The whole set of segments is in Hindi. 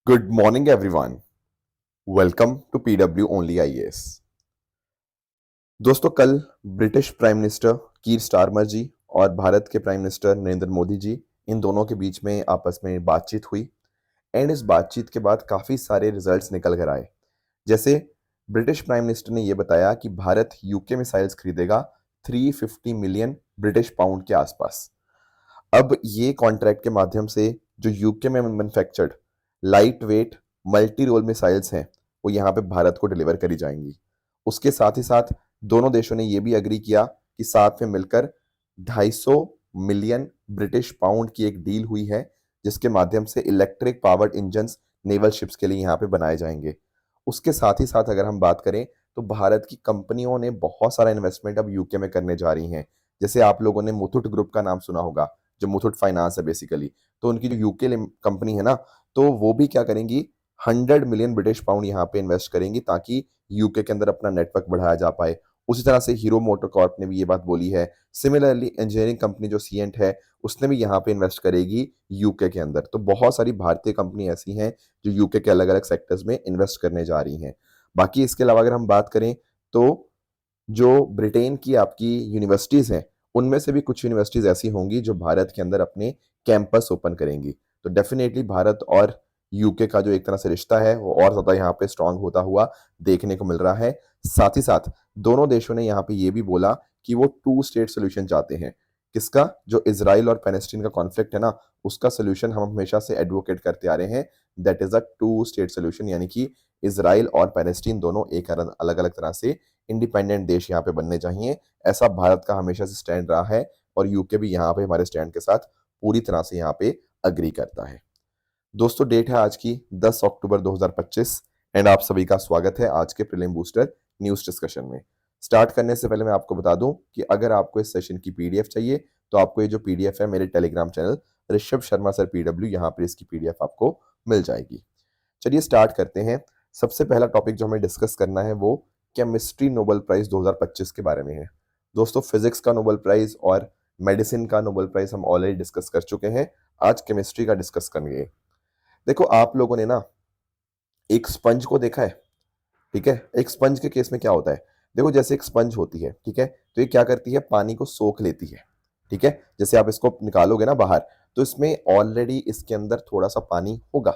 Good morning, everyone. Welcome to PW Only IAS. दोस्तों कल ब्रिटिश प्राइम मिनिस्टर कीर स्टारमर जी और भारत के प्राइम मिनिस्टर नरेंद्र मोदी जी इन दोनों के बीच में आपस में बातचीत हुई एंड इस बातचीत के बाद काफ़ी सारे रिजल्ट्स निकल कर आए। जैसे ब्रिटिश प्राइम मिनिस्टर ने यह बताया कि भारत यूके मिसाइल्स खरीदेगा 350 मिलियन ब्रिटिश पाउंड के आसपास। अब ये कॉन्ट्रैक्ट के माध्यम से जो यूके में manufactured light weight multi role missiles हैं वो यहाँ पे भारत को डिलीवर करी जाएंगी। उसके साथ ही साथ दोनों देशों ने ये भी एग्री किया कि साथ में मिलकर 250 मिलियन ब्रिटिश पाउंड की एक डील हुई है जिसके माध्यम से electric powered engines naval ships के लिए यहाँ पे बनाए जाएंगे। उसके साथ ही साथ अगर हम बात करें तो भारत की कंपनियों ने बहुत सारा इन्वेस्टमेंट अब यूके में करने जा रही हैं। जैसे आप लोगों ने मुथुट ग्रुप का नाम सुना होगा, जो मुथुट फाइनेंस है बेसिकली। तो उनकी जो यूके कंपनी है ना, तो वो भी क्या करेंगी, 100 मिलियन ब्रिटिश पाउंड यहाँ पे इन्वेस्ट करेंगी ताकि यूके के अंदर अपना नेटवर्क बढ़ाया जा पाए। उसी तरह से हीरो मोटर कॉर्प ने भी ये बात बोली है। सिमिलरली इंजीनियरिंग कंपनी जो सीएंट है उसने भी यहाँ पे इन्वेस्ट करेगी यूके के अंदर। तो बहुत सारी भारतीय कंपनी ऐसी हैं जो यूके के अलग अलग सेक्टर्स में इन्वेस्ट करने जा रही हैं। बाकी इसके अलावा अगर हम बात करें तो जो ब्रिटेन की आपकी यूनिवर्सिटीज़ हैं, उनमें से भी कुछ यूनिवर्सिटीज़ ऐसी होंगी जो भारत के अंदर अपने कैंपस ओपन करेंगी। तो डेफ़िनेटली भारत और यूके का जो एक तरह से रिश्ता है, वो और ज़्यादा यहाँ पे स्ट्रॉन्ग होता हुआ देखने को मिल रहा है। साथ ही साथ दोनों देशों ने यहाँ पे ये भी बोला कि वो टू स्टेट सॉल्यूशन चाहते हैं। किसका? जो इज़राइल और पैलेस्टीन का कॉन्फ्लिक्ट है ना, उसका सॉल्यूशन हम हमेशा से एडवोकेट करते आ रहे हैं। That is a two state solution, यानी कि इज़राइल और पैलेस्टीन दोनों एक अलग-अलग तरह से इंडिपेंडेंट देश यहाँ पे बनने चाहिए। ऐसा भारत का हमेशा से स्टैंड रहा है और यूके भी यहाँ पे हमारे स्टैंड के साथ पूरी तरह से यहाँ पे अग्री करता है। दोस्तों डेट है आज की 10 अक्टूबर 2025 एंड आप सभी का स्वागत है आज के प्रीलिम बूस्टर न्यूज़ डिस्कशन में। स्टार्ट करने से पहले मैं आपको बता दूं कि अगर आपको इस सेशन की पीडीएफ चाहिए तो आपको ये जो पीडीएफ है मेरे Telegram channel Rishabh Sharma sir PW, यहाँ पर इसकी पीडीएफ आपको मिल जाएगी। चलिए स्टार्ट करते हैं। सबसे पहला टॉपिक जो हमें डिस्कस करना है वो केमिस्ट्री नोबेल प्राइज 2025 के बारे में है। दोस्तों फिजिक्स का नोबेल प्राइज और मेडिसिन का नोबेल प्राइज हम ऑलरेडी डिस्कस कर चुके हैं। आज केमिस्ट्री का डिस्कस करेंगे। देखो आप लोगों ने ना एक स्पंज को देखा है, ठीक है? एक स्पंज के केस में क्या होता है, देखो जैसे एक स्पंज होती है, ठीक है, तो ये क्या करती है, पानी को सोख लेती है, ठीक है। जैसे आप इसको निकालोगे ना बाहर तो इसमें ऑलरेडी इसके अंदर थोड़ा सा पानी होगा।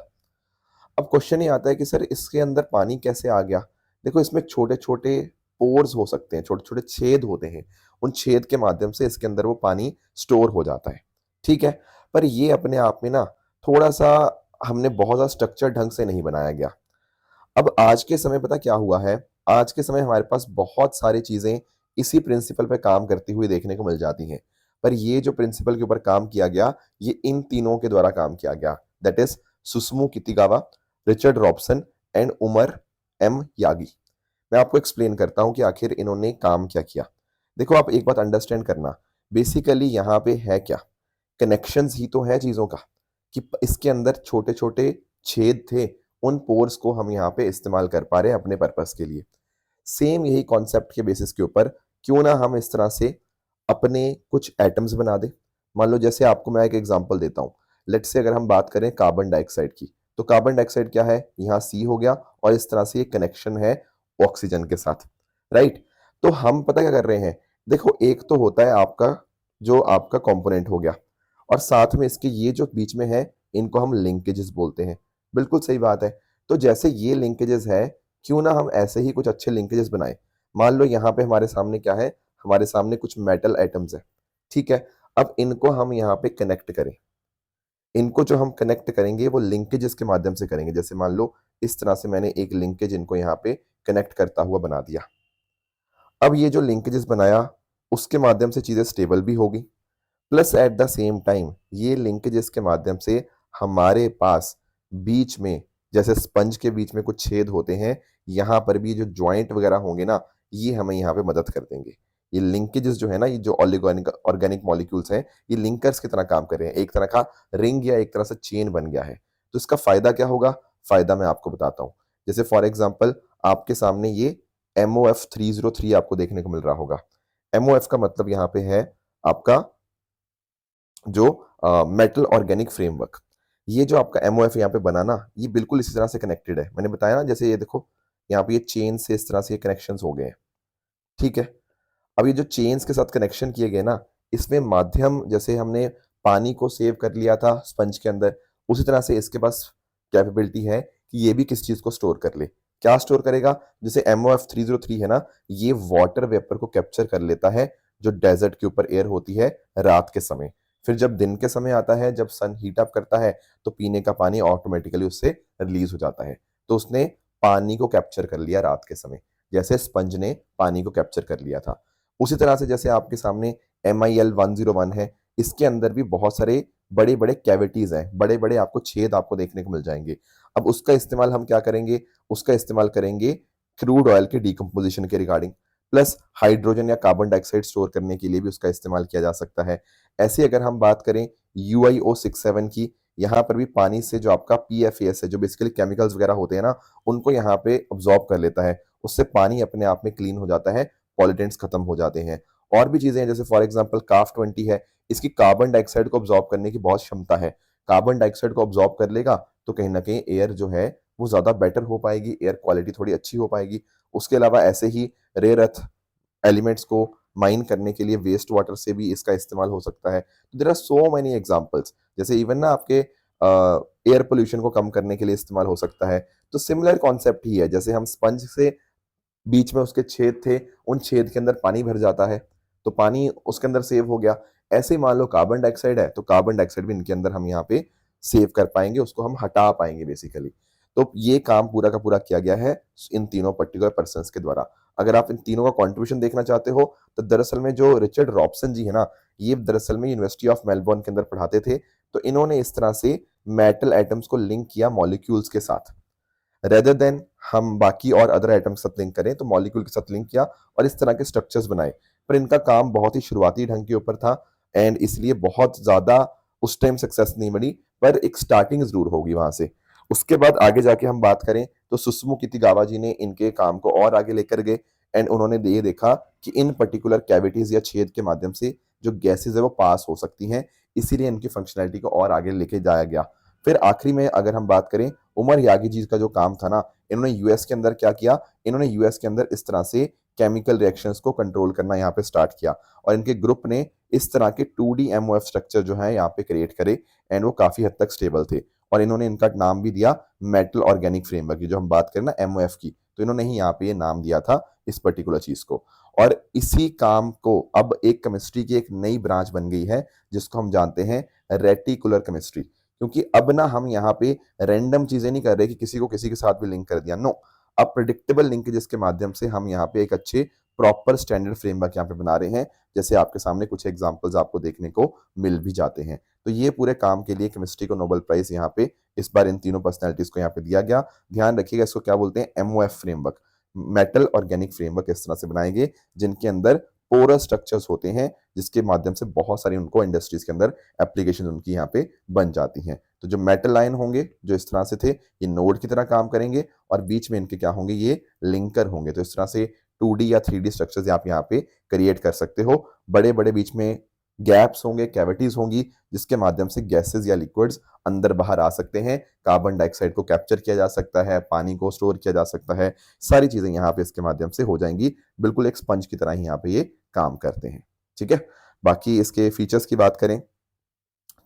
अब क्वेश्चन ये आता है कि सर इसके अंदर पानी कैसे आ गया? देखो इसमें छोटे-छोटे पोर्स हो सकते हैं, छोटे-छोटे छेद होते हैं। उन छेद के माध्यम से इसके अंदर वो पानी स्टोर हो जाता है, ठीक है? पर ये अपने आप में ना थोड़ा-सा हमने बहुत ज़्यादा स्ट्रक्चर ढंग से नहीं बनाया गया। अब आज के समय पता क्या हुआ है? आज के समय हमारे पास बहुत सारी चीज़ें इसी प्रिंसिपल पे काम करती हुई देखने को मिल जाती हैं। पर ये जो प्रिंसिपल के ऊपर काम किया गया, ये इन तीनों के द्वारा काम किया गया। That is Susumu Kitagawa, Richard Robson and Omar M Yaghi. मैं आपको एक्सप्लेन करता हूँ कि आखिर इन्होंने काम क्या किया। देखो आप एक बात अंडरस्टैंड करना, बेसिकली यहाँ पे है क्या? कनेक्शंस ही तो है चीज़ों का, कि इसके अंदर छोटे-छोटे छेद थे, उन पोर्स को हम यहाँ पे इस्तेमाल कर पा रहे हैं अपने पर्पस के लिए। सेम यही कॉन्सेप्ट के बेसिस के ऊपर क्यों ना हम इस तरह से अपने कुछ एटम्स बना दें। मान लो जैसे आपको मैं एक एग्जांपल देता हूँ। लेट्स से अगर हम बात करें कार्बन डाइऑक्साइड की, तो कार्बन डाइऑक्साइड क्या है? यहाँ सी हो गया और इस तरह से ये कनेक्शन है ऑक्सीजन के साथ, राइट? तो हम पता क्या कर रहे हैं? देखो एक तो होता है आपका जो आपका कंपोनेंट हो गया और साथ में इसके ये जो बीच में है, इनको हम लिंकेजेस बोलते हैं। बिल्कुल सही बात है। तो जैसे ये लिंकेजेस है, क्यों ना हम ऐसे ही कुछ अच्छे लिंकेजेस बनाएँ। मान लो यहाँ पे हमारे सामने क्या है? हमारे सामने कुछ मेटल एटम्स हैं, ठीक है? अब इनको हम यहाँ पे कनेक्ट करें। इनको जो हम कनेक्ट करेंगे वो लिंकेजेस के माध्यम से करेंगे। जैसे मान लो इस तरह से मैंने एक लिंकेज इनको यहाँ पे कनेक्ट करता हुआ बना दिया। अब ये जो लिंकेजेस बनाया, उसके माध्यम से चीज़ें स्टेबल भी होगी। Plus at the same time ये लिंकेजेस के माध्यम से हमारे पास बीच में, जैसे स्पंज के बीच में कुछ छेद होते हैं, यहाँ पर भी जो जॉइंट वगैरह होंगे ना, ये हमें यहाँ पे मदद कर देंगे। ये लिंकेजेस जो है ना, ये जो ऑर्गेनिक मॉलिक्यूल्स हैं, ये लिंकर्स की तरह काम कर रहे हैं। एक तरह का रिंग या एक तरह से चेन बन गया है। तो इसका फ़ायदा क्या होगा? फ़ायदा मैं आपको बताता हूँ। जैसे फॉर एग्ज़ाम्पल आपके सामने ये MOF 303 आपको देखने को मिल रहा होगा। MOF का मतलब यहाँ पे है आपका जो मेटल ऑर्गेनिक फ्रेमवर्क। ये जो आपका MOF यहाँ पे बना ना, ये बिल्कुल इसी तरह से कनेक्टेड है। मैंने बताया ना, जैसे ये देखो, यहाँ पे ये चेन से इस तरह से ये कनेक्शंस हो गए हैं, ठीक है? अब ये जो चेन्स के साथ कनेक्शन किए गए ना, इसमें माध्यम जैसे हमने पानी को सेव कर लिया था स्पंज के अंदर, उसी तरह से इसके पास कैपेबिलिटी है कि ये भी किस चीज़ को स्टोर कर ले। क्या स्टोर करेगा? जैसे MOF 303 है ना, ये वाटर वेपर को कैप्चर कर लेता है, जो डेज़र्ट के ऊपर एयर होती है रात के समय। फिर जब दिन के समय आता है, जब सन हीट अप करता है, तो पीने का पानी ऑटोमैटिकली उससे रिलीज़ हो जाता है। तो उसने पानी को कैप्चर कर लिया रात के समय, जैसे स्पंज ने पानी को कैप्चर कर लिया था। उसी तरह से जैसे आपके सामने MIL 101 है, इसके अंदर भी बहुत सारे बड़े-बड़े कैविटीज़ हैं, बड़े-बड़े आपको छेद आपको देखने को मिल जाएँगे। अब उसका इस्तेमाल हम क्या करेंगे? उसका इस्तेमाल करेंगे क्रूड ऑयल के डिकम्पोज़िशन के रिगार्डिंग, प्लस हाइड्रोजन या कार्बन डाइऑक्साइड स्टोर करने के लिए भी उसका इस्तेमाल किया जा सकता है। ऐसे अगर हम बात करें UiO67 की, यहाँ पर भी पानी से जो आपका PFAS है, जो बेसिकली केमिकल्स वगैरह होते हैं ना, उनको यहाँ पे अब्ज़ॉर्ब कर लेता है। उससे पानी अपने आप में क्लीन हो जाता है, पॉल्यूटेंट्स खत्म हो जाते हैं। और भी चीज़ें हैं, जैसे फॉर एग्जांपल काफ 20 है, इसकी कार्बन डाइऑक्साइड को अब्ज़ॉर्ब करने की बहुत क्षमता है। कार्बन डाइऑक्साइड को अब्ज़ॉर्ब कर लेगा, तो कहीं न कहीं एयर जो है, वो ज़्यादा बेटर हो पाएगी, एयर क्वालिटी थोड़ी अच्छी हो पाएगी। उसके अलावा ऐसे ही रेयर अर्थ एलिमेंट्स को माइन करने के लिए वेस्ट वाटर से भी इसका इस्तेमाल हो सकता है। There are so many examples, जैसे इवन ना आपके एयर पोल्यूशन को कम करने के लिए इस्तेमाल हो सकता है। तो सिमिलर कॉन्सेप्ट ही है, जैसे हम स्पंज से बीच में उसके छेद थे, उन छेद के अंदर पानी भर जाता है, तो पानी उसके अंदर सेव हो गया। ऐसे ही मान लो कार्बन डाइऑक्साइड है, तो कार्बन डाइऑक्साइड भी इनके अंदर हम यहाँ पे सेव कर पाएँगे, उसको हम हटा पाएँगे बेसिकली। तो ये काम पूरा का पूरा किया गया है इन तीनों पर्टिकुलर पर्सन्स के द्वारा। अगर आप इन तीनों का कंट्रीब्यूशन देखना चाहते हो, तो दरअसल में जो रिचर्ड रॉबसन जी है ना, ये दरअसल में यूनिवर्सिटी ऑफ मेलबोर्न के अंदर पढ़ाते थे, तो इन्होंने इस तरह से मेटल एटम्स को लिंक किया मॉलिक्यूल्स के साथ। रेदर देन हम बाकी और अदर आइटम के साथ लिंक करें, तो मॉलिक्यूल के साथ लिंक किया और इस तरह के स्ट्रक्चर्स बनाए। पर इनका काम बहुत ही शुरुआती ढंग के ऊपर था, एंड इसलिए बहुत ज़्यादा उस टाइम सक्सेस नहीं मिली, पर एक स्टार्टिंग ज़रूर होगी वहाँ से। उसके बाद आगे जाके हम बात करें, तो सुसुमु कितागावा जी ने इनके काम को और आगे लेकर गए, एंड उन्होंने ये देखा कि इन पर्टिकुलर कैविटीज़ या छेद के माध्यम से जो गैसेज़ है वो पास हो सकती हैं, इसीलिए इनकी फंक्शनैलिटी को और आगे लेके जाया गया। फिर आखिरी में अगर हम बात करें, उमर यागी जी का जो काम था ना, इन्होंने यूएस के अंदर क्या किया, इन्होंने यूएस के अंदर इस तरह से केमिकल रिएक्शंस को कंट्रोल करना यहाँ पे स्टार्ट किया, और इनके ग्रुप ने इस तरह के 2D MOF स्ट्रक्चर जो है यहाँ पे क्रिएट करे, एंड वो काफी हद तक स्टेबल थे। और इन्होंने इनका नाम भी दिया मेटल ऑर्गेनिक फ्रेमवर्क की, जो हम बात करें ना MOF की, तो इन्होंने ही यहाँ पे ये नाम दिया था इस पर्टिकुलर चीज को। और इसी काम को अब एक केमिस्ट्री की एक नई ब्रांच बन गई है, जिसको हम जानते हैं रेटिकुलर केमिस्ट्री। क्योंकि अब ना हम यहाँ पे रैंडम चीजें नहीं कर रहे कि किसी को किसी के साथ भी लिंक कर दिया, नो। अब प्रिडिक्टेबल लिंकेजेस के माध्यम से हम यहाँ पे एक अच्छे प्रॉपर स्टैंडर्ड फ्रेमवर्क यहाँ पे बना रहे हैं, जैसे आपके सामने कुछ एग्जांपल्स आपको देखने को मिल भी जाते हैं। तो ये पूरे काम के लिए केमिस्ट्री को नोबेल प्राइज यहाँ पे इस बार इन तीनों पर्सनैलिटीज को यहाँ पे दिया गया। ध्यान रखिएगा, इसको क्या बोलते हैं, MOF framework, metal organic framework इस तरह से बनाएंगे, जिनके अंदर पोरस स्ट्रक्चर्स होते हैं, जिसके माध्यम से बहुत सारी उनको इंडस्ट्रीज के अंदर एप्लीकेशन उनकी यहाँ पे बन जाती हैं। तो जो मेटल लाइन होंगे जो इस तरह से थे, ये नोड की तरह काम करेंगे, और बीच में इनके क्या होंगे, ये लिंकर होंगे। तो इस तरह से 2D या 3D स्ट्रक्चर्स आप यहाँ पे क्रिएट कर सकते हो। बड़े बड़े बीच में गैप्स होंगे, कैविटीज होंगी, जिसके माध्यम से गैसेस या लिक्विड्स अंदर बाहर आ सकते हैं। कार्बन डाइऑक्साइड को कैप्चर किया जा सकता है, पानी को स्टोर किया जा सकता है, सारी चीजें यहाँ पे इसके माध्यम से हो जाएंगी। बिल्कुल एक स्पंज की तरह ही यहाँ पे ये काम करते हैं, ठीक है। बाकी इसके फीचर्स की बात करें,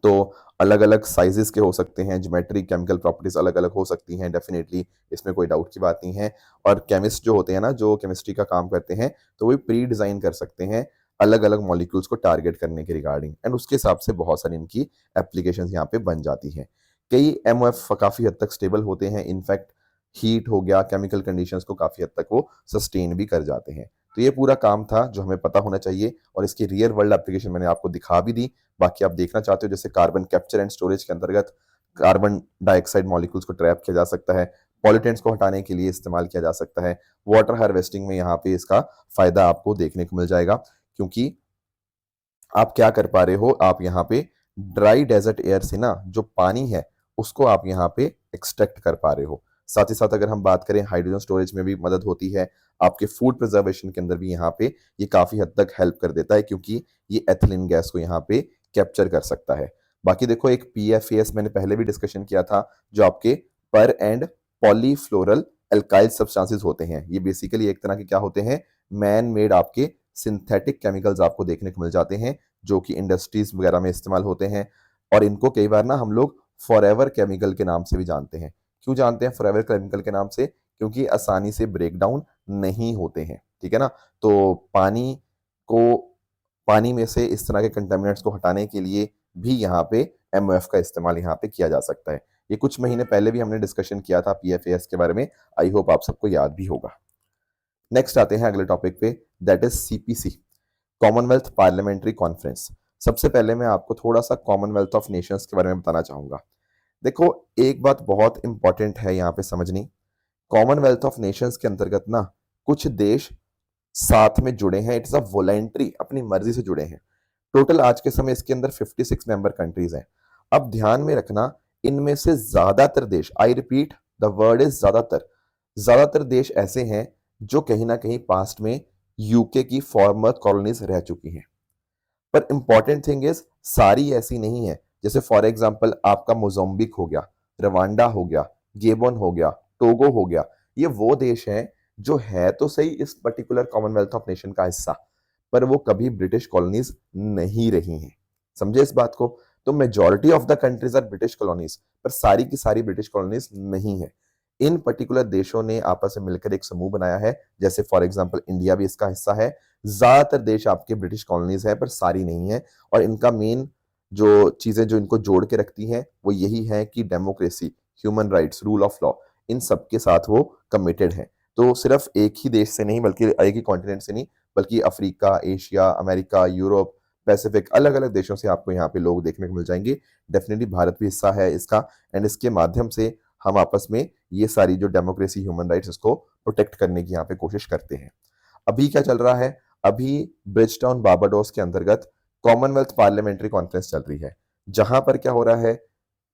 तो अलग-अलग साइजेस के हो सकते हैं, ज्योमेट्री, केमिकल प्रॉपर्टीज अलग-अलग हो सकती हैं, डेफिनेटली इसमें कोई डाउट की बात नहीं है। और केमिस्ट जो होते हैं ना, जो केमिस्ट्री का काम करते हैं, तो वो प्री डिज़ाइन कर सकते हैं अलग-अलग मॉलिक्यूल्स को टारगेट करने के रिगार्डिंग, एंड उसके हिसाब से बहुत सारी इनकी एप्लीकेशंस यहाँ पे बन जाती हैं। कई MOF काफ़ी हद तक स्टेबल होते हैं, इनफैक्ट हीट हो गया, केमिकल कंडीशंस को काफ़ी हद तक वो सस्टेन भी कर जाते हैं। तो ये पूरा काम था जो हमें पता होना चाहिए, और इसकी रियल वर्ल्ड एप्लीकेशन मैंने आपको दिखा भी दी। बाकी आप देखना चाहते हो, जैसे कार्बन कैप्चर एंड स्टोरेज के अंतर्गत कार्बन डाइऑक्साइड मॉलिक्यूल्स को ट्रैप किया जा सकता है, पॉल्यूटेंट्स को हटाने के लिए इस्तेमाल किया जा सकता है, वाटर हार्वेस्टिंग में यहाँ पे इसका फायदा आपको देखने को मिल जाएगा। क्योंकि आप क्या कर पा रहे हो, आप यहाँ पे ड्राई डेजर्ट एयर से ना जो पानी है उसको आप यहाँ पे एक्सट्रैक्ट कर पा रहे हो। साथ ही साथ अगर हम बात करें, हाइड्रोजन स्टोरेज में भी मदद होती है, आपके फूड प्रिजर्वेशन के अंदर भी यहाँ पे ये काफी हद तक हेल्प कर देता है, क्योंकि ये एथिलीन गैस को यहाँ पे कैप्चर कर सकता है। बाकी देखो एक PFAS मैंने पहले भी डिस्कशन किया था, जो आपके पर एंड पॉलीफ्लोरल एल्काइल सब्सटेंसेस होते हैं। ये बेसिकली एक तरह के क्या होते हैं, मैन मेड आपके सिंथेटिक केमिकल्स आपको देखने को मिल जाते हैं, जो कि इंडस्ट्रीज वगैरह में इस्तेमाल होते हैं। और इनको कई बार ना हम लोग फॉरएवर केमिकल के नाम से भी जानते हैं। क्यों जानते हैं फॉरएवर केमिकल के नाम से? क्योंकि आसानी से ब्रेक डाउन नहीं होते हैं, ठीक है ना। तो को पानी में से इस तरह के कंटेमिनेंट्स को हटाने के लिए भी यहाँ पे MOF का इस्तेमाल यहाँ पे किया जा सकता है। ये कुछ महीने पहले भी हमने डिस्कशन किया था PFAS के बारे में, आई होप आप सबको याद भी होगा। नेक्स्ट आते हैं अगले टॉपिक पे, that is CPC, Commonwealth parliamentary conference. सबसे पहले मैं आपको थोड़ा सा कॉमनवेल्थ ऑफ नेशंस के बारे में बताना चाहूंगा। देखो एक बात बहुत इंपॉर्टेंट है यहाँ पे समझनी, कॉमनवेल्थ ऑफ नेशंस के अंतर्गत ना कुछ देश साथ में जुड़े हैं, इट्स अ वॉलेंट्री, अपनी मर्जी से जुड़े हैं। टोटल आज के समय इसके अंदर 56 मेंबर कंट्रीज हैं। अब ध्यान में रखना, इनमें से ज्यादातर देश, I repeat the word is ज्यादातर, ज्यादातर देश ऐसे हैं जो कहीं ना कहीं पास्ट में यूके की फॉर्मर कॉलोनीज रह चुकी हैं। पर इंपॉर्टेंट थिंग इज सारी ऐसी नहीं है। जैसे फॉर एग्जांपल आपका मोजाम्बिक हो गया, रवांडा हो गया, गेबन हो गया, टोगो हो गया, ये वो देश हैं जो है तो सही इस पर्टिकुलर कॉमनवेल्थ ऑफ नेशन का हिस्सा, पर वो कभी ब्रिटिश कॉलोनीज नहीं रही हैं। समझे इस बात को? तो majority of the countries are British colonies, पर सारी की सारी ब्रिटिश कॉलोनीज नहीं है। इन पर्टिकुलर देशों ने आपस में मिलकर एक समूह बनाया है, जैसे फॉर एग्जांपल इंडिया भी इसका हिस्सा है। ज्यादातर देश आपके ब्रिटिश कॉलोनीज है, पर सारी नहीं है। और इनका मेन जो चीजें जो इनको जोड़ के रखती हैं वो यही है कि democracy, human rights, rule of law, इन सब के साथ वो कमिटेड है। तो सिर्फ एक ही देश से नहीं, बल्कि एक ही कॉन्टिनेंट से नहीं, बल्कि Africa, Asia, America, Europe, Pacific, अलग अलग देशों से आपको यहाँ पे लोग देखने को मिल जाएंगे। डेफिनेटली भारत भी हिस्सा है इसका, एंड इसके माध्यम से हम आपस में ये सारी जो डेमोक्रेसी, ह्यूमन राइट्स, इसको प्रोटेक्ट करने की यहाँ पे कोशिश करते हैं। अभी क्या चल रहा है? अभी ब्रिजटाउन बारबाडोस के अंतर्गत कॉमनवेल्थ पार्लियामेंट्री कॉन्फ्रेंस चल रही है, जहां पर क्या हो रहा है,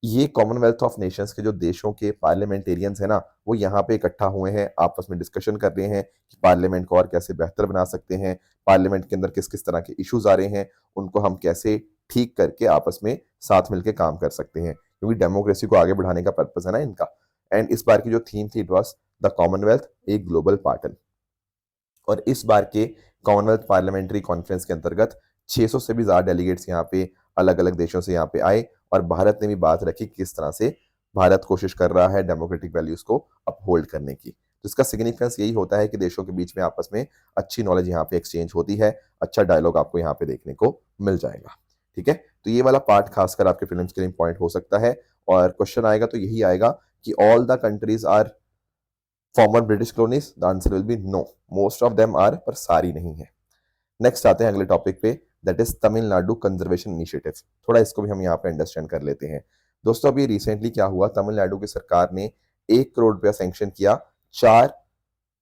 ये कॉमनवेल्थ ऑफ नेशंस के जो देशों के पार्लियामेंटेरियंस है ना, वो यहाँ पे इकट्ठा हुए हैं, आपस में डिस्कशन कर रहे हैं कि पार्लियामेंट को और कैसे बेहतर बना सकते हैं, पार्लियामेंट के अंदर किस किस तरह के इश्यूज आ रहे हैं, उनको हम कैसे ठीक करके आपस में साथ मिलकर काम कर सकते हैं, क्योंकि डेमोक्रेसी को आगे बढ़ाने का पर्पज है ना इनका। एंड इस बार की जो थीम थी, it was the Commonwealth a global pattern. और इस बार के कॉमनवेल्थ पार्लियामेंट्री कॉन्फ्रेंस के अंतर्गत 600 से भी ज्यादा डेलीगेट्स यहाँ पे अलग अलग देशों से यहाँ पे आए, और भारत ने भी बात रखी किस तरह से भारत कोशिश कर रहा है डेमोक्रेटिक वैल्यूज को अपहोल्ड करने की। तो इसका सिग्निफिकेंस यही होता है कि देशों के बीच में आपस में अच्छी नॉलेज यहाँ पे एक्सचेंज होती है, अच्छा डायलॉग आपको यहाँ पे देखने को मिल जाएगा। ठीक है, तो ये वाला पार्ट खासकर आपके फिल्म्स के लिए इंपॉर्टेंट हो सकता है। और क्वेश्चन आएगा तो यही आएगा कि all the countries are former British colonies, the answer will be no, most of them are, पर सारी नहीं है। नेक्स्ट आते हैं अगले टॉपिक पे, that is Tamil Nadu conservation initiative. थोड़ा इसको भी हम यहाँ पे अंडरस्टैंड कर लेते हैं। दोस्तों अभी रिसेंटली क्या हुआ, तमिलनाडु की सरकार ने 1 करोड़ रुपया सैंक्शन किया 4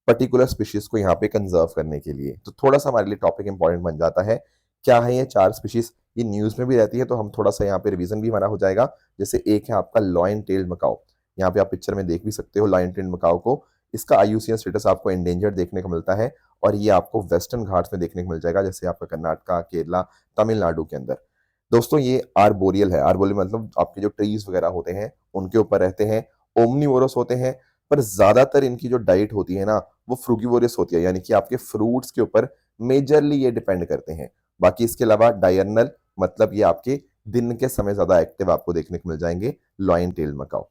पर्टिकुलर स्पीशीज को यहाँ पे कंजर्व करने के लिए। तो थोड़ा सा हमारे लिए टॉपिक इंपॉर्टेंट बन जाता है। क्या है ये 4 स्पीशीज? ये न्यूज में भी रहती है, तो हम थोड़ा सा यहाँ पे रिवीजन भी हमारा हो जाएगा। जैसे एक है आपका लॉयन टेल्ड मकाओ, यहाँ पे आप पिक्चर में देख भी सकते हो लॉयन टेल्ड मकाओ को। इसका IUCN स्टेटस आपको एंडेंजर्ड देखने को मिलता है, और ये आपको वेस्टर्न घाट्स में देखने को मिल जाएगा, जैसे आपका कर्नाटका, केरला, तमिलनाडु के अंदर। दोस्तों ये आर्बोरियल है, आर्बोरियल मतलब आपके जो ट्रीज वगैरह होते हैं उनके ऊपर रहते हैं, ओमनीवोरस होते हैं, पर ज्यादातर इनकी जो डाइट होती है ना वो फ्रूगिवोरस होती है, यानी कि आपके फ्रूट्स के ऊपर मेजरली ये डिपेंड करते हैं। बाकी इसके अलावा डायर्नल, मतलब ये आपके दिन के समय ज्यादा एक्टिव आपको देखने को मिल जाएंगे लॉयन टेल मकाओ।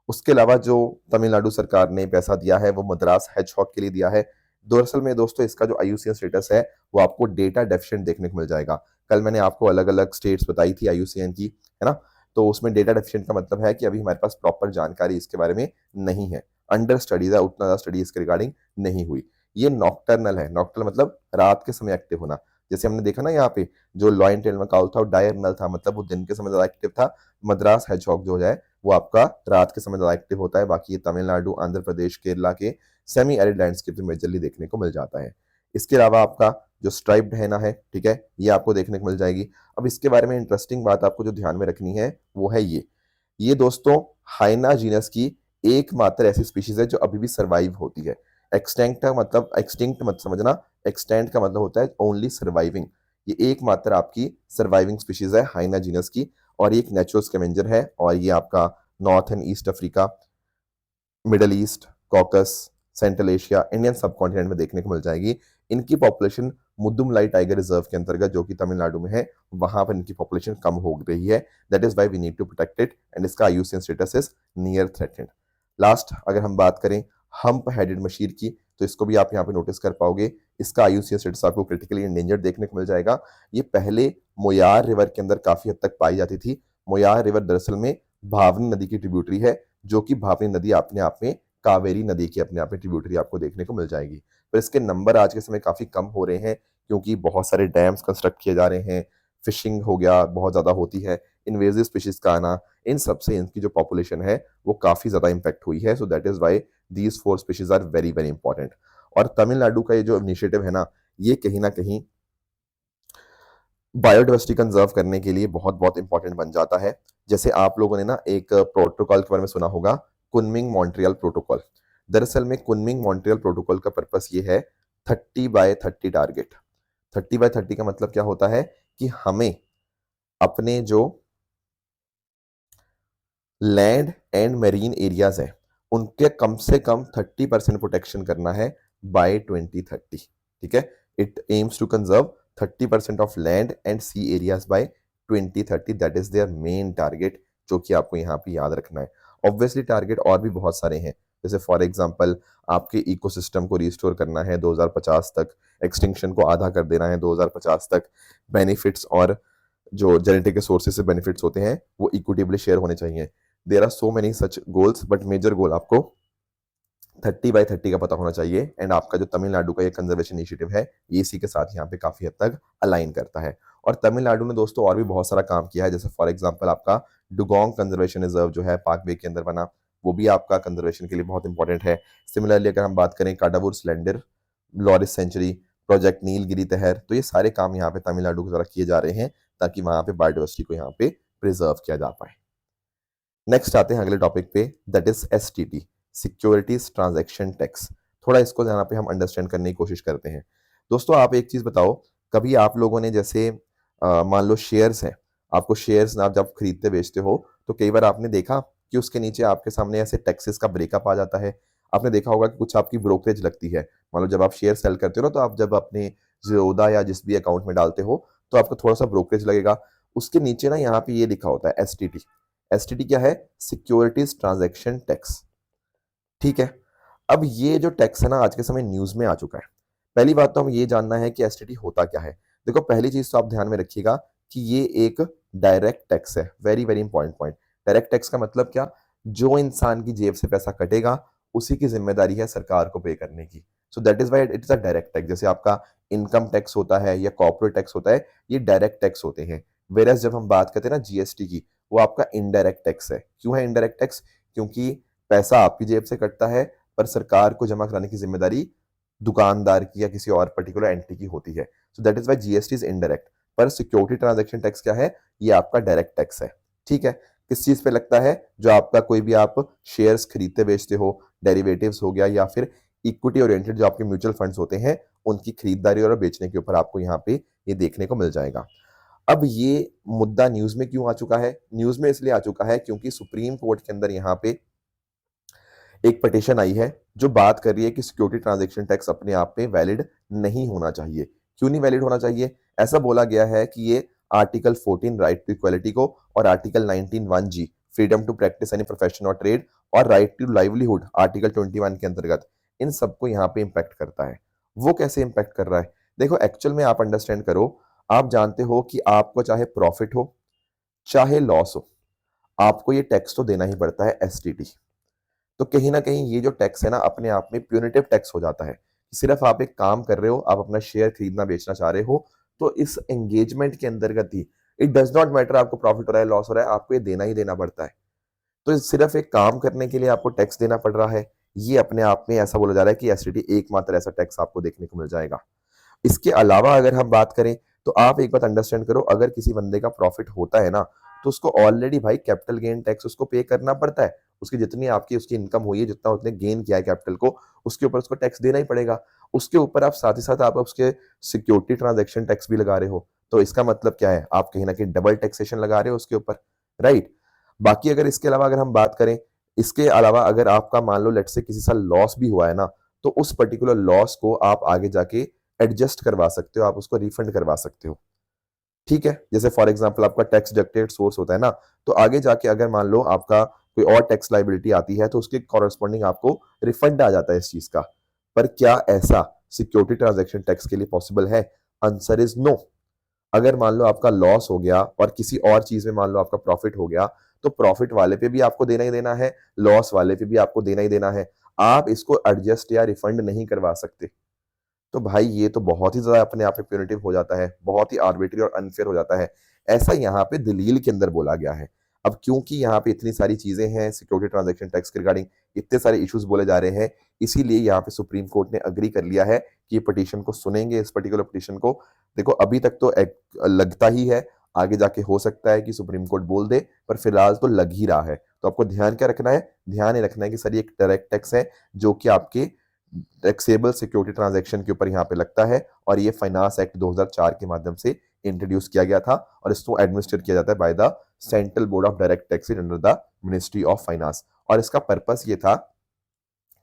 उसके अलावा जो तमिलनाडु सरकार ने पैसा दिया है वो मद्रास हेजहॉग के लिए दिया है। दरअसल में दोस्तों इसका जो IUCN स्टेटस है वो आपको डेटा डेफिशिएंट देखने को मिल जाएगा। कल मैंने आपको अलग अलग स्टेट्स बताई थी IUCN की, है ना। तो उसमें डेटा डेफिशिएंट का मतलब है कि अभी हमारे पास प्रॉपर जानकारी इसके बारे में नहीं है, अंडर स्टडीज है, उतना ज्यादा स्टडी इसके रिगार्डिंग नहीं हुई। ये नॉक्टर्नल है, नॉक्टर्नल मतलब रात के समय एक्टिव होना। जैसे हमने देखा ना यहाँ पे जो लॉयन टेल मकाउ था वो डायर्नल था, मतलब वो दिन के समय ज्यादा एक्टिव था। मद्रास हेजहॉग जो है वो आपका रात के समय ज्यादा एक्टिव होता है। बाकी ये तमिलनाडु, आंध्र प्रदेश, केरला के सेमी एरिड लैंडस्केप में मेजरली देखने को मिल जाता है। इसके अलावा आपका जो स्ट्राइप्ड हैना है, ठीक है, ये आपको देखने को मिल जाएगी। अब इसके बारे में इंटरेस्टिंग बात आपको जो ध्यान में रखनी है वो है ये दोस्तों हाइना जीनस की एकमात्र ऐसी स्पीशीज है जो अभी भी सर्वाइव होती है। एक्सटेंक्ट का मतलब, एक्सटिंक्ट मत समझना, एक्सटेंट का मतलब होता है ओनली सर्वाइविंग। ये एकमात्र आपकी सर्वाइविंग स्पीशीज है हाइना जीनस की, और ये एक नेचुरल स्कैवेंजर है और ये आपका north and east Africa, middle east, caucus, central Asia, Indian सब कॉन्टिनेंट में देखने को मिल जाएगी। इनकी पॉपुलेशन मुद्दुमलाई टाइगर रिजर्व के अंतर्गत जो कि तमिलनाडु में है, वहां पर इनकी पॉपुलेशन कम हो रही है। That is why we need to protect it and इसका IUCN status is near threatened. Last अगर हम बात करें हम्प हेडेड मशीर की, तो इसको भी आप यहाँ पे नोटिस कर पाओगे। इसका आईयूसीएन स्टेटस आपको क्रिटिकली एंडेंजर्ड देखने को मिल जाएगा। ये पहले मोयार रिवर के अंदर काफी हद तक पाई जाती थी। मोयार रिवर दरअसल में भावनी नदी की ट्रिब्यूटरी है, जो कि भावनी नदी अपने आप में कावेरी नदी की अपने आप में ट्रिब्यूटरी आपको देखने को मिल जाएगी। पर इसके नंबर आज के समय काफी कम हो रहे हैं, क्योंकि बहुत सारे डैम्स कंस्ट्रक्ट किए जा रहे हैं, फिशिंग हो गया बहुत ज्यादा होती है, इन्वेजिव स्पीशीज का आना, इन सबसे इनकी जो पॉपुलेशन है वो काफी ज्यादा इंपैक्ट हुई है। So that is why these 4 species are very very important. और तमिलनाडु का ये जो इनिशिएटिव है ना, ये कहीं ना कहीं बायोडाइवर्सिटी कंजर्व करने के लिए बहुत बहुत इंपॉर्टेंट बन जाता है। जैसे आप लोगों ने ना एक प्रोटोकॉल के बारे में सुना होगा, कुनमिंग मॉन्ट्रियल प्रोटोकॉल। दरअसल में कुनमिंग मॉन्ट्रियल प्रोटोकॉल का पर्पस ये है 30/30 टारगेट। 30/30 का मतलब क्या होता है कि हमें अपने जो लैंड एंड मेरीन एरियाज हैं उनके कम से कम 30% प्रोटेक्शन करना है बाय 2030। ठीक है, it aims to conserve 30% of land and sea areas by 2030। That is their main target, जो कि आपको यहाँ पे याद रखना है। ऑब्वियसली टारगेट और भी बहुत सारे हैं, जैसे फॉर एग्जांपल आपके इकोसिस्टम को रिस्टोर करना है 2050 तक, एक्सटिंक्शन को आधा कर देना है 2050 तक, बेनिफिट्स और जो जेनेटिक रिसोर्सेज से बेनिफिट्स होते हैं वो इक्विटेबली शेयर होने चाहिए। There are so many such goals, but major goal आपको 30/30 का पता होना चाहिए। एंड आपका जो तमिलनाडु का ये कंजर्वेशन इनिशिएटिव है, ये इसी के साथ यहाँ पे काफी हद तक अलाइन करता है। और तमिलनाडु ने दोस्तों और भी बहुत सारा काम किया है, जैसे फॉर एग्जांपल आपका डुगोंग कंजर्वेशन रिजर्व जो है पाक वे के अंदर बना, वो भी आपका कंजर्वेशन के लिए बहुत इंपॉर्टेंट है। सिमिलरली अगर हम बात करें Kadavur slender, loris sanctuary, project Nilgiri tahr, तो ये सारे काम यहाँ पे तमिलनाडु के द्वारा किए जा रहे हैं, ताकि वहां पे बायोडाइवर्सिटी को यहाँ पे प्रिजर्व किया जा पाए। नेक्स्ट आते हैं अगले टॉपिक पे, that is STT, securities transaction tax. थोड़ा इसको यहाँ पे हम अंडरस्टैंड करने की कोशिश करते हैं। दोस्तों आप एक चीज बताओ, कभी आप लोगों ने जैसे मान लो शेयर्स हैं, आपको शेयर्स आप जब खरीदते बेचते हो तो कई बार आपने देखा कि उसके नीचे आपके सामने ऐसे टैक्सेस का ब्रेकअप आ जाता है। आपने देखा होगा कि कुछ आपकी ब्रोकरेज लगती है। मान लो जब आप शेयर सेल करते हो ना, तो आप जब अपने ज़ीरोधा या जिस भी अकाउंट में डालते हो तो आपको थोड़ा सा ब्रोकरेज लगेगा। उसके नीचे ना यहाँ पे ये लिखा होता है एसटीटी। एसटीटी क्या है? Securities transaction tax. ठीक है, अब ये जो टैक्स है ना आज के समय न्यूज में आ चुका है। पहली बात तो हम ये जानना है कि एसटीटी होता क्या है। देखो पहली चीज तो आप ध्यान में रखिएगा कि ये एक डायरेक्ट टैक्स है। Very very important point. Direct tax का मतलब क्या? जो इंसान की जेब से पैसा कटेगा उसी की जिम्मेदारी है सरकार को पे करने की। सो that is why it is a direct tax. जैसे आपका इनकम टैक्स होता है या कॉर्पोरेट टैक्स होता है, ये डायरेक्ट टैक्स होते हैं। वेरएस जब हम बात करते हैं ना जीएसटी की, वो आपका इनडायरेक्ट टैक्स है। क्यों है इनडायरेक्ट टैक्स? क्योंकि पैसा आपकी जेब से कटता है, पर सरकार को जमा कराने की जिम्मेदारी दुकानदार की या किसी और पर्टिकुलर एंटिटी की होती है। So that is why GST is indirect. पर सिक्योरिटी ट्रांजैक्शन टैक्स क्या है? ये आपका डायरेक्ट टैक्स है। ठीक है, किस चीज पे लगता है? जो आपका कोई भी आप शेयर्स खरीदते बेचते हो, डेरिवेटिव्स हो गया, या फिर इक्विटी ओरिएंटेड जो आपके म्यूचुअल फंड्स होते हैं, उनकी खरीदारी और बेचने के ऊपर आपको यहाँ पे ये देखने को मिल जाएगा। अब ये मुद्दा न्यूज में क्यों आ चुका है? न्यूज में इसलिए आ चुका है क्योंकि सुप्रीम कोर्ट के अंदर यहाँ पे एक पिटीशन आई है जो बात कर रही है कि सिक्योरिटी ट्रांजैक्शन टैक्स अपने आप में वैलिड नहीं होना चाहिए। क्यों नहीं वैलिड होना चाहिए? ऐसा बोला गया है कि ये आर्टिकल 14 राइट टू इक्वालिटी को, और article 19(1)(g freedom to practise any profession और ट्रेड, और राइट टू लाइवलीहुड आर्टिकल 21 के अंतर्गत, इन सबको यहाँ पे इंपैक्ट करता है। वो कैसे इंपैक्ट कर रहा है? देखो एक्चुअल में आप अंडरस्टैंड करो, आप जानते हो कि आपको चाहे प्रॉफिट हो चाहे लॉस हो, आपको ये टैक्स तो देना ही पड़ता है, एसटीटी। तो कहीं ना कहीं ये जो टैक्स है ना अपने आप में प्यूनिटिव टैक्स हो जाता है। सिर्फ आप एक काम कर रहे हो, आप अपना शेयर खरीदना बेचना चाह रहे हो, तो इस एंगेजमेंट के अंतर्गत ही इट डज नॉट मैटर आपको प्रॉफिट हो रहा है लॉस हो रहा है, आपको ये देना ही देना पड़ता है। तो सिर्फ एक काम करने के लिए आपको टैक्स देना पड़ रहा है, ये अपने आप में ऐसा बोला जा रहा है कि एसटीटी एकमात्र ऐसा टैक्स आपको देखने को मिल जाएगा। इसके अलावा अगर हम बात करें तो आप एक बात अंडरस्टैंड करो, अगर किसी बंदे का प्रॉफिट होता है ना, तो उसको ऑलरेडी भाई कैपिटल गेन टैक्स उसको पे करना पड़ता है। उसकी जितनी आपकी उसकी इनकम हुई है, जितना उसने गेन किया है कैपिटल को, उसके ऊपर उसको टैक्स देना ही पड़ेगा। उसके ऊपर आप साथ ही साथ आप उसके सिक्योरिटी ट्रांजैक्शन टैक्स भी लगा रहे हो। तो इसका मतलब क्या है, आप कहीं ना कहीं डबल टैक्सेशन लगा रहे हो उसके ऊपर, राइट। बाकी अगर इसके अलावा अगर हम बात करें, इसके अलावा अगर आपका मान लो लेट से किसी साल लॉस भी हुआ है ना, तो उस पर्टिकुलर लॉस को आप आगे जाके एडजस्ट करवा सकते हो, आप उसको रिफंड करवा सकते हो, ठीक है। जैसे फॉर एग्जांपल आपका टैक्स डिडक्टेड सोर्स होता है ना, तो आगे जाके अगर मान लो आपका कोई और टैक्स लाइबिलिटी आती है तो उसके कॉरेस्पॉन्डिंग आपको रिफंड आ जाता है इस चीज का। पर क्या ऐसा सिक्योरिटी ट्रांजैक्शन टैक्स के लिए पॉसिबल है? Answer is no. अगर मान लो आपका लॉस हो गया और किसी और चीज में मान लो आपका प्रॉफिट हो गया, तो प्रॉफिट वाले पे भी आपको देना ही देना है, लॉस वाले पे भी आपको देना ही देना है। आप इसको एडजस्ट या रिफंड नहीं करवा सकते। तो भाई ये तो बहुत ही ज्यादा अपने आप में प्यूनिटिव हो जाता है, बहुत ही आर्बिट्री और अनफेयर हो जाता है। ऐसा यहाँ पे दलील के अंदर बोला गया है। अब क्योंकि यहाँ पे इतनी सारी चीजें हैं सिक्योरिटी ट्रांजैक्शन टैक्स के रिगार्डिंग, इतने सारे इश्यूज बोले जा रहे हैं, इसीलिए यहाँ पे सुप्रीम कोर्ट ने अग्री कर लिया है कि ये पिटीशन को सुनेंगे, इस पर्टिकुलर पिटीशन को। देखो अभी तक तो लगता ही है, आगे जाके हो सकता है कि सुप्रीम कोर्ट बोल दे, पर फिलहाल तो लग ही रहा है। तो आपको ध्यान क्या रखना है? ध्यान ये रखना है कि सर ये एक डायरेक्ट टैक्स है जो कि आपके टैक्सेबल सिक्योरिटी ट्रांजैक्शन के ऊपर यहाँ पे लगता है, और ये फाइनेंस एक्ट 2004 के माध्यम से इंट्रोड्यूस किया गया था, और इसको एडमिनिस्टर किया जाता है by the central board of direct taxes under the ministry of finance. और इसका पर्पस ये था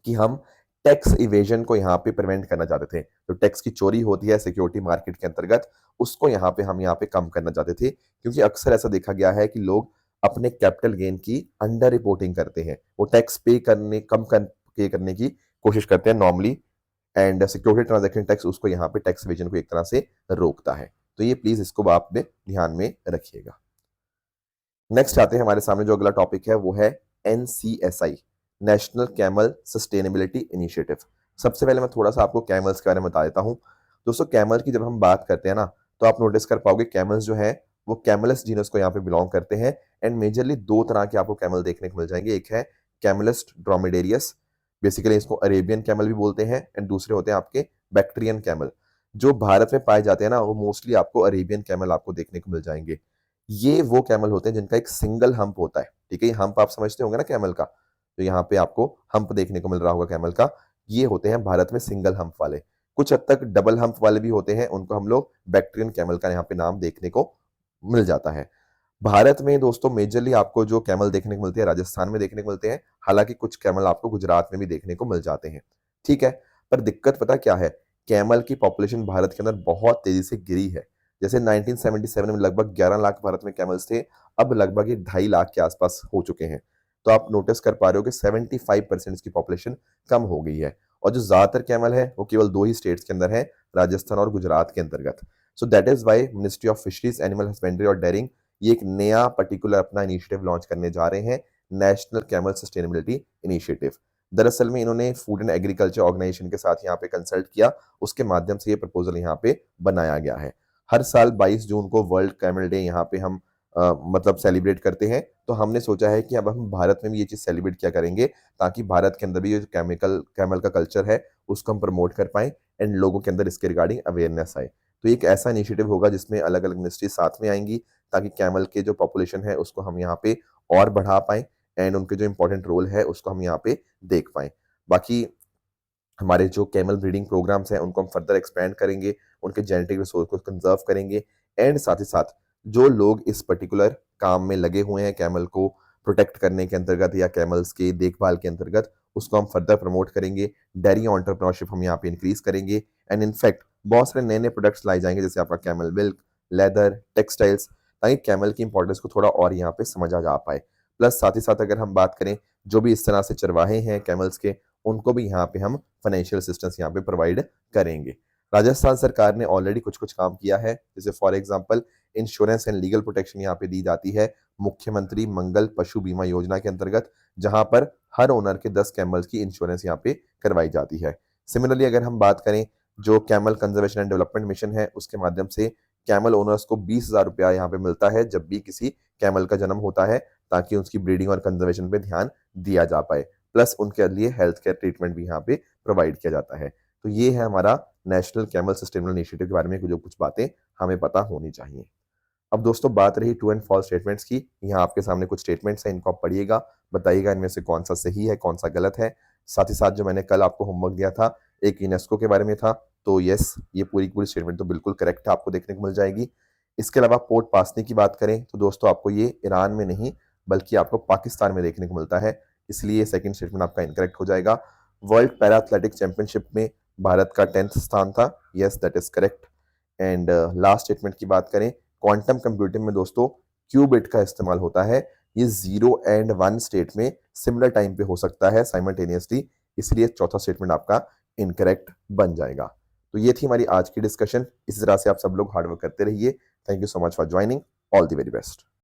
कि हम टैक्स इवेजन को यहाँ पे प्रिवेंट करना चाहते थे। तो टैक्स की चोरी होती है सिक्योरिटी मार्केट के अंतर्गत, उसको हम यहाँ पे कम करना चाहते थे, क्योंकि अक्सर ऐसा देखा गया है कि लोग अपने कैपिटल गेन की अंडर रिपोर्टिंग करते हैं, वो टैक्स पे करने की कोशिश करते हैं normally, and security transaction tax उसको यहाँ पे टैक्स इवेजन को एक तरह से रोकता है। तो ये प्लीज इसको आप ध्यान में रखिएगा। नेक्स्ट आते हैं, हमारे सामने जो अगला टॉपिक है वो है NCSI, national camel sustainability initiative. सबसे पहले मैं थोड़ा सा आपको कैमल्स के बारे में बता देता हूँ। दोस्तों कैमल की जब हम बात करते हैं ना, तो आप नोटिस कर पाओगे कैमल्स जो है वो कैमलस जीनस को यहाँ पे बिलोंग करते हैं, एंड मेजरली दो तरह के आपको कैमल देखने को मिल जाएंगे। एक है कैमलस ड्रोमेडेरियस, बेसिकली इसको अरेबियन कैमल भी बोलते हैं, एंड दूसरे होते हैं आपके बैक्ट्रियन कैमल। जो भारत में पाए जाते हैं ना, वो मोस्टली आपको अरेबियन कैमल आपको देखने को मिल जाएंगे। ये वो कैमल होते हैं जिनका एक सिंगल हम्प होता है, ठीक है। ये हम्प आप समझते होंगे ना कैमल का, तो यहाँ पे आपको हम्प देखने को मिल रहा होगा कैमल का, ये होते हैं भारत में सिंगल हम्प वाले। कुछ हद तक डबल हम्प वाले भी होते हैं, उनको हम लोग बैक्ट्रियन कैमल का यहाँ पे नाम देखने को मिल जाता है। भारत में दोस्तों मेजरली आपको जो कैमल देखने को मिलते हैं राजस्थान में देखने को मिलते हैं, हालांकि कुछ कैमल आपको गुजरात में भी देखने को मिल जाते हैं, ठीक है। पर दिक्कत पता क्या है, कैमल की पॉपुलेशन भारत के अंदर बहुत तेजी से गिरी है। जैसे 1977 में लगभग 11 लाख भारत में कैमल्स थे, अब लगभग ये 2.5 लाख के आसपास हो चुके हैं। तो आप नोटिस कर पा रहे हो कि 75% इसकी पॉपुलेशन कम हो गई है। और जो ज्यादातर कैमल है वो केवल दो ही स्टेट्स के अंदर है, राजस्थान और गुजरात के अंतर्गत। So that is why ministry of fisheries, animal husbandry और डेयरिंग ये एक नया पर्टिकुलर अपना इनिशिएटिव लॉन्च करने जा रहे हैं, नेशनल कैमल सस्टेनेबिलिटी इनिशिएटिव। दरअसल में इन्होंने फूड एंड एग्रीकल्चर ऑर्गेनाइजेशन के साथ यहाँ पे कंसल्ट किया, उसके माध्यम से ये प्रपोजल यहाँ पे बनाया गया है। हर साल 22 जून को वर्ल्ड कैमल डे यहाँ पे हम मतलब सेलिब्रेट करते हैं, तो हमने सोचा है कि अब हम भारत में भी ये चीज सेलिब्रेट किया करेंगे, ताकि भारत के अंदर भी ये जो कैमल का कल्चर है उसको हम प्रमोट कर पाए, एंड लोगों के अंदर इसके रिगार्डिंग अवेयरनेस आए। तो एक ऐसा इनिशिएटिव होगा जिसमें अलग अलग मिनिस्ट्री साथ में आएंगी, ताकि कैमल के जो पॉपुलेशन है उसको हम यहाँ पे और बढ़ा पाए, एंड उनके जो इंपॉर्टेंट रोल है उसको हम यहाँ पे देख पाए। बाकी हमारे जो कैमल ब्रीडिंग प्रोग्राम्स हैं उनको हम फर्दर एक्सपेंड करेंगे, उनके जेनेटिक रिसोर्स को कंजर्व करेंगे, एंड साथ ही साथ जो लोग इस पर्टिकुलर काम में लगे हुए हैं कैमल को प्रोटेक्ट करने के अंतर्गत या कैमल्स के देखभाल के अंतर्गत, उसको हम फर्दर प्रमोट करेंगे। डेयरी एंटरप्रेन्योरशिप हम यहाँ पे इंक्रीज करेंगे, एंड इनफैक्ट बहुत सारे नए नए प्रोडक्ट्स लाए जाएंगे, जैसे आपका कैमल मिल्क, लेदर, टेक्सटाइल्स, ताकि कैमल की इंपॉर्टेंस को थोड़ा और यहाँ पे समझा जा पाए। प्लस साथ ही साथ अगर हम बात करें, जो भी इस तरह से चरवाहे हैं कैमल्स के, उनको भी यहाँ पे हम फाइनेंशियल असिस्टेंस यहाँ पे प्रोवाइड करेंगे। राजस्थान सरकार ने ऑलरेडी कुछ कुछ काम किया है, जैसे for example insurance and legal protection यहाँ पे दी जाती है मुख्यमंत्री मंगल पशु बीमा योजना के अंतर्गत, जहां पर हर ओनर के 10 कैमल्स की इंश्योरेंस यहाँ पे करवाई जाती है। सिमिलरली अगर हम बात करें, जो camel conservation and development mission है उसके माध्यम से कैमल ओनर्स को 20,000 रुपया यहाँ पे मिलता है जब भी किसी कैमल का जन्म होता है, ताकि उसकी ब्रीडिंग और कंजर्वेशन पे ध्यान दिया जा पाए। प्लस उनके लिए हेल्थ केयर ट्रीटमेंट भी यहाँ पे प्रोवाइड किया जाता है। तो ये है हमारा नेशनल कैमल सस्टेनेबल इनिशिएटिव के बारे में जो कुछ बातें हमें पता होनी चाहिए। अब दोस्तों बात रही ट्रू एंड फॉल्स स्टेटमेंट्स की, यहाँ आपके सामने कुछ स्टेटमेंट्स हैं, इनको आप पढ़िएगा, बताइएगा इनमें से कौन सा सही है कौन सा गलत है। साथ ही साथ जो मैंने कल आपको होमवर्क दिया था एक यूनेस्को के बारे में था, तो यस ये पूरी पूरी स्टेटमेंट तो बिल्कुल करेक्ट है, आपको देखने को मिल जाएगी। इसके अलावा पोर्ट पासनी की बात करें तो दोस्तों आपको ये ईरान में नहीं बल्कि आपको पाकिस्तान में देखने को मिलता है, इसलिए सेकंड स्टेटमेंट आपका इनकरेक्ट हो जाएगा। वर्ल्ड पैरा एथलेटिक चैंपियनशिप में भारत का 10th स्थान था, yes that is correct. And last statement की बात करें, क्वांटम कंप्यूटिंग में दोस्तों क्यूबिट का इस्तेमाल होता है। ये 0 एंड 1 स्टेट में सिमिलर टाइम पे हो सकता है साइमल्टेनियसली, इसलिए चौथा स्टेटमेंट आपका इनकरेक्ट बन जाएगा। तो ये थी हमारी आज की डिस्कशन। इसी तरह से आप सब लोग हार्डवर्क करते रहिए। Thank you so much for joining. All the very best.